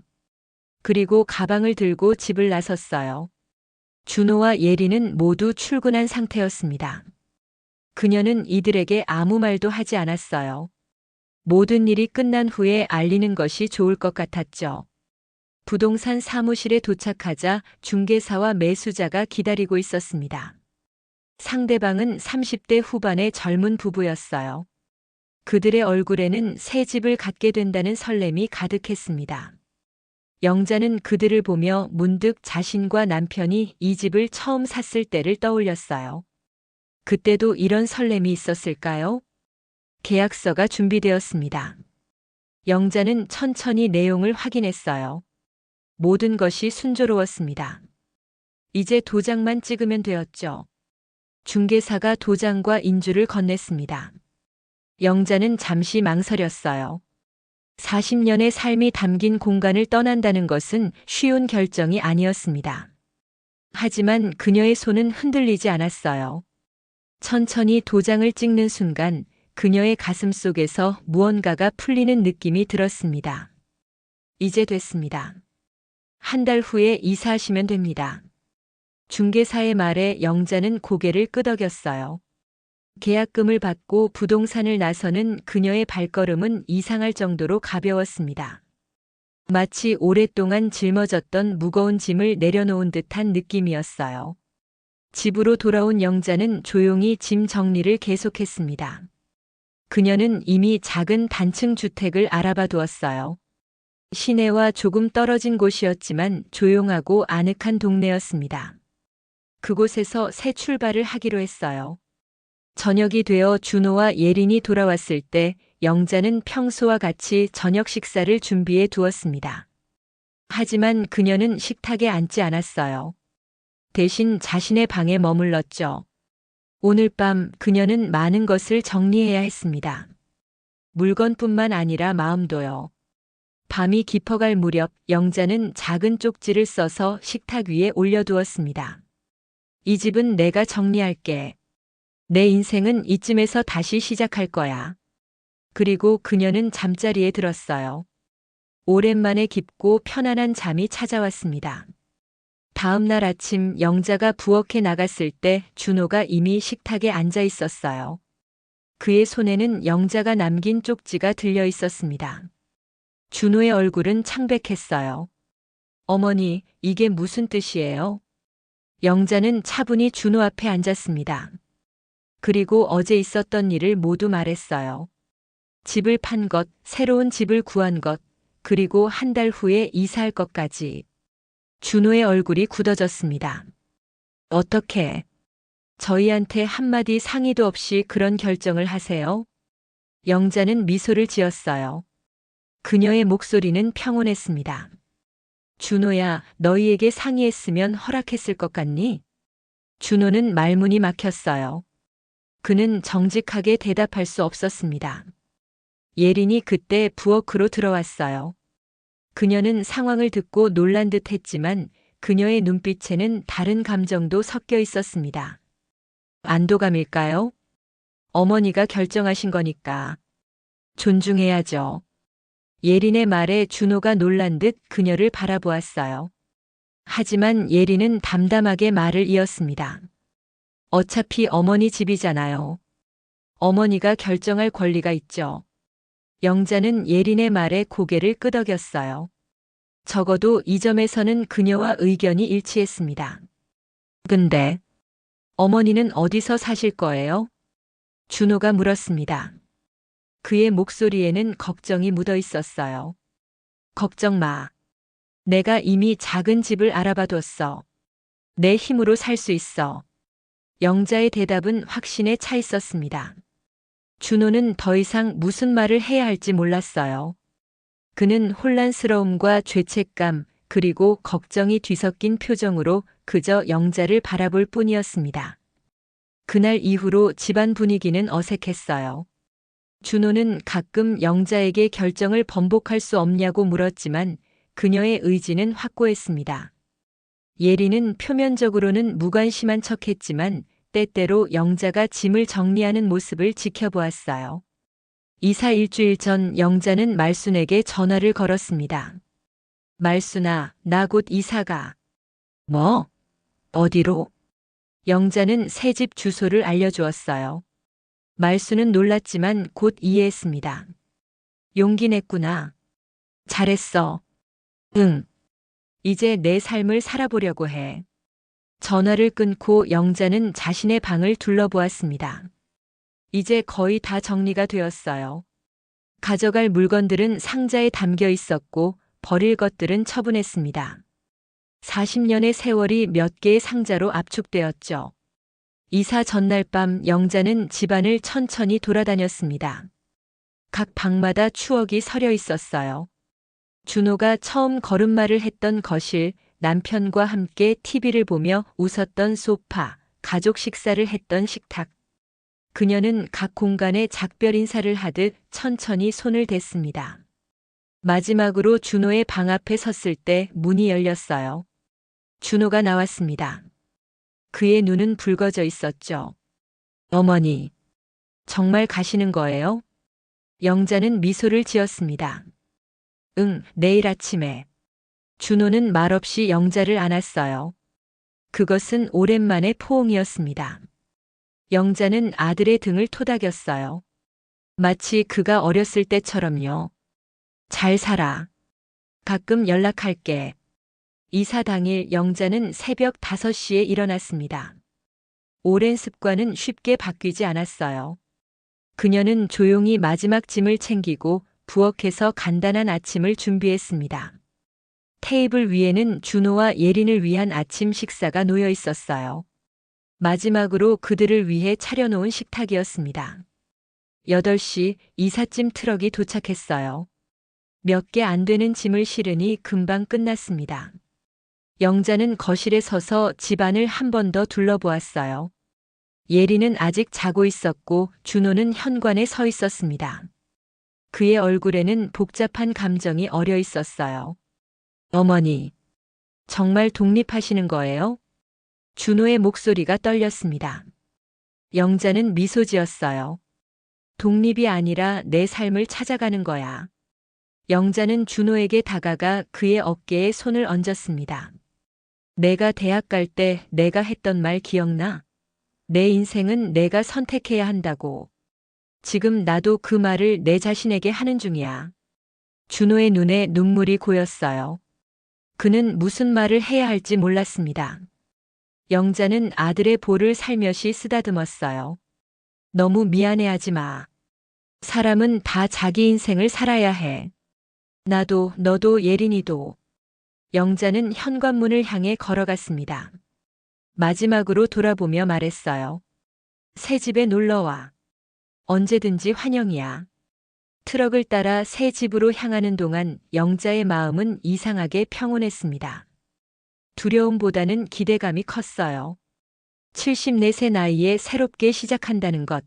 S1: 그리고 가방을 들고 집을 나섰어요. 준호와 예리는 모두 출근한 상태였습니다. 그녀는 이들에게 아무 말도 하지 않았어요. 모든 일이 끝난 후에 알리는 것이 좋을 것 같았죠. 부동산 사무실에 도착하자 중개사와 매수자가 기다리고 있었습니다. 상대방은 30대 후반의 젊은 부부였어요. 그들의 얼굴에는 새 집을 갖게 된다는 설렘이 가득했습니다. 영자는 그들을 보며 문득 자신과 남편이 이 집을 처음 샀을 때를 떠올렸어요. 그때도 이런 설렘이 있었을까요? 계약서가 준비되었습니다. 영자는 천천히 내용을 확인했어요. 모든 것이 순조로웠습니다. 이제 도장만 찍으면 되었죠. 중개사가 도장과 인주를 건넸습니다. 영자는 잠시 망설였어요. 40년의 삶이 담긴 공간을 떠난다는 것은 쉬운 결정이 아니었습니다. 하지만 그녀의 손은 흔들리지 않았어요. 천천히 도장을 찍는 순간 그녀의 가슴 속에서 무언가가 풀리는 느낌이 들었습니다. 이제 됐습니다. 한 달 후에 이사하시면 됩니다. 중개사의 말에 영자는 고개를 끄덕였어요. 계약금을 받고 부동산을 나서는 그녀의 발걸음은 이상할 정도로 가벼웠습니다. 마치 오랫동안 짊어졌던 무거운 짐을 내려놓은 듯한 느낌이었어요. 집으로 돌아온 영자는 조용히 짐 정리를 계속했습니다. 그녀는 이미 작은 단층 주택을 알아봐 두었어요. 시내와 조금 떨어진 곳이었지만 조용하고 아늑한 동네였습니다. 그곳에서 새 출발을 하기로 했어요. 저녁이 되어 준호와 예린이 돌아왔을 때 영자는 평소와 같이 저녁 식사를 준비해 두었습니다. 하지만 그녀는 식탁에 앉지 않았어요. 대신 자신의 방에 머물렀죠. 오늘 밤 그녀는 많은 것을 정리해야 했습니다. 물건뿐만 아니라 마음도요. 밤이 깊어갈 무렵 영자는 작은 쪽지를 써서 식탁 위에 올려두었습니다. 이 집은 내가 정리할게. 내 인생은 이쯤에서 다시 시작할 거야. 그리고 그녀는 잠자리에 들었어요. 오랜만에 깊고 편안한 잠이 찾아왔습니다. 다음 날 아침 영자가 부엌에 나갔을 때 준호가 이미 식탁에 앉아 있었어요. 그의 손에는 영자가 남긴 쪽지가 들려 있었습니다. 준호의 얼굴은 창백했어요. 어머니, 이게 무슨 뜻이에요? 영자는 차분히 준호 앞에 앉았습니다. 그리고 어제 있었던 일을 모두 말했어요. 집을 판 것, 새로운 집을 구한 것, 그리고 한 달 후에 이사할 것까지. 준호의 얼굴이 굳어졌습니다. 어떻게? 저희한테 한마디 상의도 없이 그런 결정을 하세요? 영자는 미소를 지었어요. 그녀의 목소리는 평온했습니다. 준호야, 너희에게 상의했으면 허락했을 것 같니? 준호는 말문이 막혔어요. 그는 정직하게 대답할 수 없었습니다. 예린이 그때 부엌으로 들어왔어요. 그녀는 상황을 듣고 놀란 듯 했지만 그녀의 눈빛에는 다른 감정도 섞여 있었습니다. 안도감일까요? 어머니가 결정하신 거니까. 존중해야죠. 예린의 말에 준호가 놀란 듯 그녀를 바라보았어요. 하지만 예린은 담담하게 말을 이었습니다. 어차피 어머니 집이잖아요. 어머니가 결정할 권리가 있죠. 영자는 예린의 말에 고개를 끄덕였어요. 적어도 이 점에서는 그녀와 의견이 일치했습니다. 근데 어머니는 어디서 사실 거예요? 준호가 물었습니다. 그의 목소리에는 걱정이 묻어 있었어요. 걱정 마. 내가 이미 작은 집을 알아봐뒀어. 내 힘으로 살 수 있어. 영자의 대답은 확신에 차 있었습니다. 준호는 더 이상 무슨 말을 해야 할지 몰랐어요. 그는 혼란스러움과 죄책감 그리고 걱정이 뒤섞인 표정으로 그저 영자를 바라볼 뿐이었습니다. 그날 이후로 집안 분위기는 어색했어요. 준호는 가끔 영자에게 결정을 번복할 수 없냐고 물었지만 그녀의 의지는 확고했습니다. 예리는 표면적으로는 무관심한 척했지만 때때로 영자가 짐을 정리하는 모습을 지켜보았어요. 이사 일주일 전 영자는 말순에게 전화를 걸었습니다. 말순아, 나 곧 이사가. 뭐? 어디로? 영자는 새 집 주소를 알려주었어요. 말순은 놀랐지만 곧 이해했습니다. 용기 냈구나. 잘했어. 응. 이제 내 삶을 살아보려고 해. 전화를 끊고 영자는 자신의 방을 둘러보았습니다. 이제 거의 다 정리가 되었어요. 가져갈 물건들은 상자에 담겨 있었고 버릴 것들은 처분했습니다. 40년의 세월이 몇 개의 상자로 압축되었죠. 이사 전날 밤 영자는 집안을 천천히 돌아다녔습니다. 각 방마다 추억이 서려 있었어요. 준호가 처음 걸음마를 했던 거실, 남편과 함께 TV를 보며 웃었던 소파, 가족 식사를 했던 식탁. 그녀는 각 공간에 작별 인사를 하듯 천천히 손을 댔습니다. 마지막으로 준호의 방 앞에 섰을 때 문이 열렸어요. 준호가 나왔습니다. 그의 눈은 붉어져 있었죠. 어머니, 정말 가시는 거예요? 영자는 미소를 지었습니다. 응, 내일 아침에. 준호는 말없이 영자를 안았어요. 그것은 오랜만의 포옹이었습니다. 영자는 아들의 등을 토닥였어요. 마치 그가 어렸을 때처럼요. 잘 살아. 가끔 연락할게. 이사 당일 영자는 새벽 5시에 일어났습니다. 오랜 습관은 쉽게 바뀌지 않았어요. 그녀는 조용히 마지막 짐을 챙기고 부엌에서 간단한 아침을 준비했습니다. 테이블 위에는 준호와 예린을 위한 아침 식사가 놓여 있었어요. 마지막으로 그들을 위해 차려놓은 식탁이었습니다. 8시 이삿짐 트럭이 도착했어요. 몇 개 안 되는 짐을 실으니 금방 끝났습니다. 영자는 거실에 서서 집안을 한 번 더 둘러보았어요. 예리는 아직 자고 있었고 준호는 현관에 서 있었습니다. 그의 얼굴에는 복잡한 감정이 어려 있었어요. 어머니, 정말 독립하시는 거예요? 준호의 목소리가 떨렸습니다. 영자는 미소 지었어요. 독립이 아니라 내 삶을 찾아가는 거야. 영자는 준호에게 다가가 그의 어깨에 손을 얹었습니다. 내가 대학 갈 때 내가 했던 말 기억나? 내 인생은 내가 선택해야 한다고. 지금 나도 그 말을 내 자신에게 하는 중이야. 준호의 눈에 눈물이 고였어요. 그는 무슨 말을 해야 할지 몰랐습니다. 영자는 아들의 볼을 살며시 쓰다듬었어요. 너무 미안해하지 마. 사람은 다 자기 인생을 살아야 해. 나도, 너도, 예린이도. 영자는 현관문을 향해 걸어갔습니다. 마지막으로 돌아보며 말했어요. 새 집에 놀러와. 언제든지 환영이야. 트럭을 따라 새 집으로 향하는 동안 영자의 마음은 이상하게 평온했습니다. 두려움보다는 기대감이 컸어요. 74세 나이에 새롭게 시작한다는 것.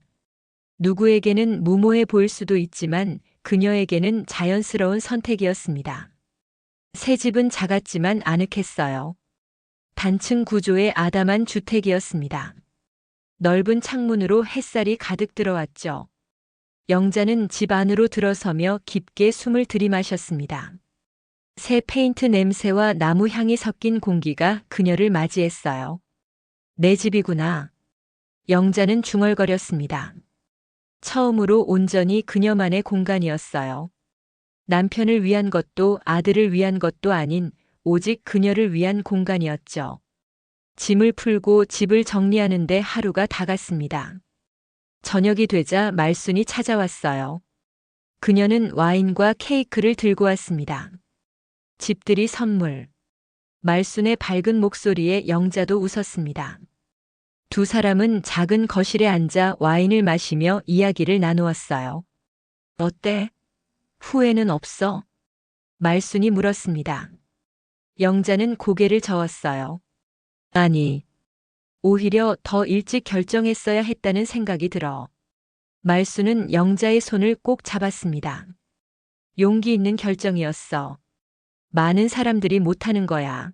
S1: 누구에게는 무모해 보일 수도 있지만 그녀에게는 자연스러운 선택이었습니다. 새 집은 작았지만 아늑했어요. 단층 구조의 아담한 주택이었습니다. 넓은 창문으로 햇살이 가득 들어왔죠. 영자는 집 안으로 들어서며 깊게 숨을 들이마셨습니다. 새 페인트 냄새와 나무 향이 섞인 공기가 그녀를 맞이했어요. 내 집이구나. 영자는 중얼거렸습니다. 처음으로 온전히 그녀만의 공간이었어요. 남편을 위한 것도 아들을 위한 것도 아닌 오직 그녀를 위한 공간이었죠. 짐을 풀고 집을 정리하는데 하루가 다 갔습니다. 저녁이 되자 말순이 찾아왔어요. 그녀는 와인과 케이크를 들고 왔습니다. 집들이 선물. 말순의 밝은 목소리에 영자도 웃었습니다. 두 사람은 작은 거실에 앉아 와인을 마시며 이야기를 나누었어요. 어때? 후회는 없어? 말순이 물었습니다. 영자는 고개를 저었어요. 아니, 오히려 더 일찍 결정했어야 했다는 생각이 들어. 말순은 영자의 손을 꼭 잡았습니다. 용기 있는 결정이었어. 많은 사람들이 못하는 거야.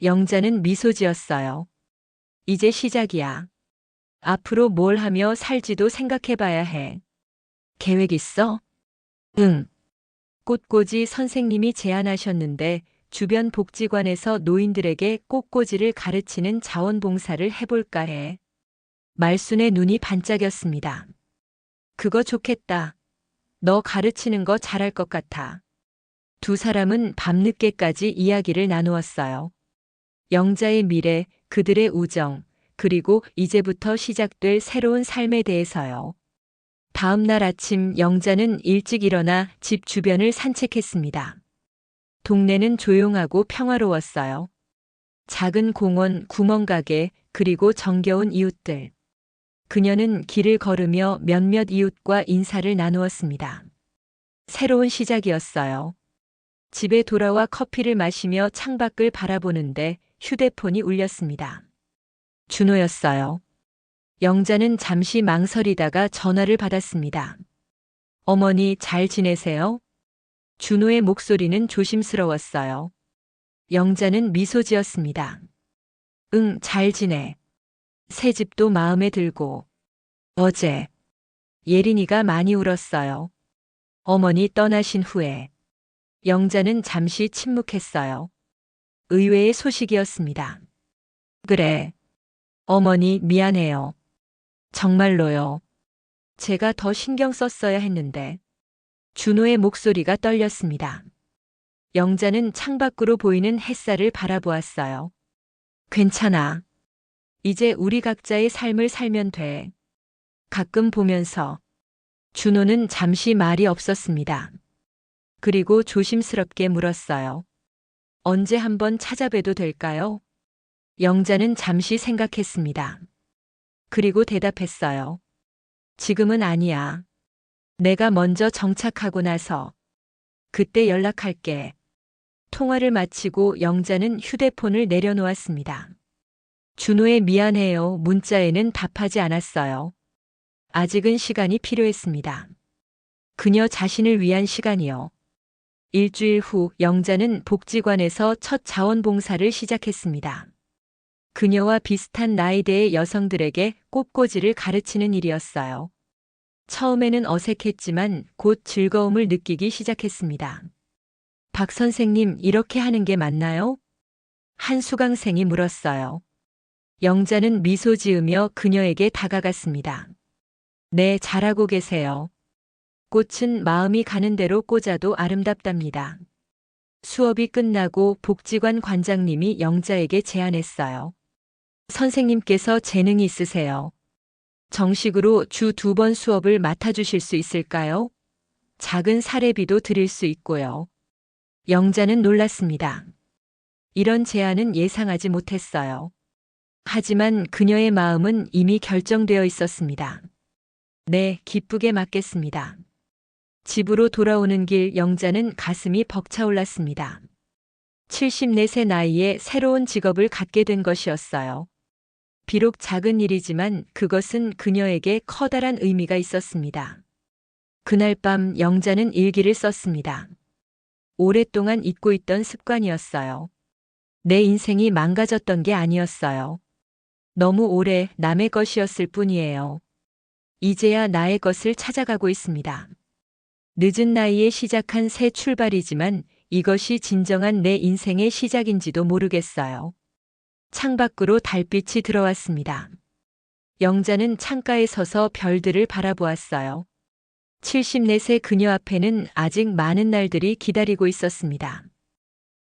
S1: 영자는 미소 지었어요. 이제 시작이야. 앞으로 뭘 하며 살지도 생각해봐야 해. 계획 있어? 응. 꽃꽂이 선생님이 제안하셨는데 주변 복지관에서 노인들에게 꽃꽂이를 가르치는 자원봉사를 해볼까 해. 말순의 눈이 반짝였습니다. 그거 좋겠다. 너 가르치는 거 잘할 것 같아. 두 사람은 밤늦게까지 이야기를 나누었어요. 영자의 미래, 그들의 우정, 그리고 이제부터 시작될 새로운 삶에 대해서요. 다음 날 아침 영자는 일찍 일어나 집 주변을 산책했습니다. 동네는 조용하고 평화로웠어요. 작은 공원, 구멍가게, 그리고 정겨운 이웃들. 그녀는 길을 걸으며 몇몇 이웃과 인사를 나누었습니다. 새로운 시작이었어요. 집에 돌아와 커피를 마시며 창밖을 바라보는데 휴대폰이 울렸습니다. 준호였어요. 영자는 잠시 망설이다가 전화를 받았습니다. 어머니 잘 지내세요? 준호의 목소리는 조심스러웠어요. 영자는 미소 지었습니다. 응, 잘 지내. 새 집도 마음에 들고. 어제 예린이가 많이 울었어요. 어머니 떠나신 후에. 영자는 잠시 침묵했어요. 의외의 소식이었습니다. 그래. 어머니 미안해요. 정말로요. 제가 더 신경 썼어야 했는데. 준호의 목소리가 떨렸습니다. 영자는 창밖으로 보이는 햇살을 바라보았어요. 괜찮아. 이제 우리 각자의 삶을 살면 돼. 가끔 보면서. 준호는 잠시 말이 없었습니다. 그리고 조심스럽게 물었어요. 언제 한번 찾아뵈도 될까요? 영자는 잠시 생각했습니다. 그리고 대답했어요. 지금은 아니야. 내가 먼저 정착하고 나서. 그때 연락할게. 통화를 마치고 영자는 휴대폰을 내려놓았습니다. 준호의 미안해요 문자에는 답하지 않았어요. 아직은 시간이 필요했습니다. 그녀 자신을 위한 시간이요. 일주일 후 영자는 복지관에서 첫 자원봉사를 시작했습니다. 그녀와 비슷한 나이대의 여성들에게 꽃꽂이를 가르치는 일이었어요. 처음에는 어색했지만 곧 즐거움을 느끼기 시작했습니다. 박 선생님, 이렇게 하는 게 맞나요? 한 수강생이 물었어요. 영자는 미소 지으며 그녀에게 다가갔습니다. 네, 잘하고 계세요. 꽃은 마음이 가는 대로 꽂아도 아름답답니다. 수업이 끝나고 복지관 관장님이 영자에게 제안했어요. 선생님께서 재능이 있으세요. 정식으로 주 2번 수업을 맡아주실 수 있을까요? 작은 사례비도 드릴 수 있고요. 영자는 놀랐습니다. 이런 제안은 예상하지 못했어요. 하지만 그녀의 마음은 이미 결정되어 있었습니다. 네, 기쁘게 맡겠습니다. 집으로 돌아오는 길 영자는 가슴이 벅차올랐습니다. 74세 나이에 새로운 직업을 갖게 된 것이었어요. 비록 작은 일이지만 그것은 그녀에게 커다란 의미가 있었습니다. 그날 밤 영자는 일기를 썼습니다. 오랫동안 잊고 있던 습관이었어요. 내 인생이 망가졌던 게 아니었어요. 너무 오래 남의 것이었을 뿐이에요. 이제야 나의 것을 찾아가고 있습니다. 늦은 나이에 시작한 새 출발이지만 이것이 진정한 내 인생의 시작인지도 모르겠어요. 창밖으로 달빛이 들어왔습니다. 영자는 창가에 서서 별들을 바라보았어요. 74세 그녀 앞에는 아직 많은 날들이 기다리고 있었습니다.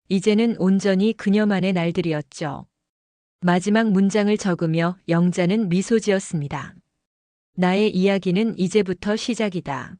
S1: 이제는 온전히 그녀만의 날들이었죠. 마지막 문장을 적으며 영자는 미소 지었습니다. 나의 이야기는 이제부터 시작이다.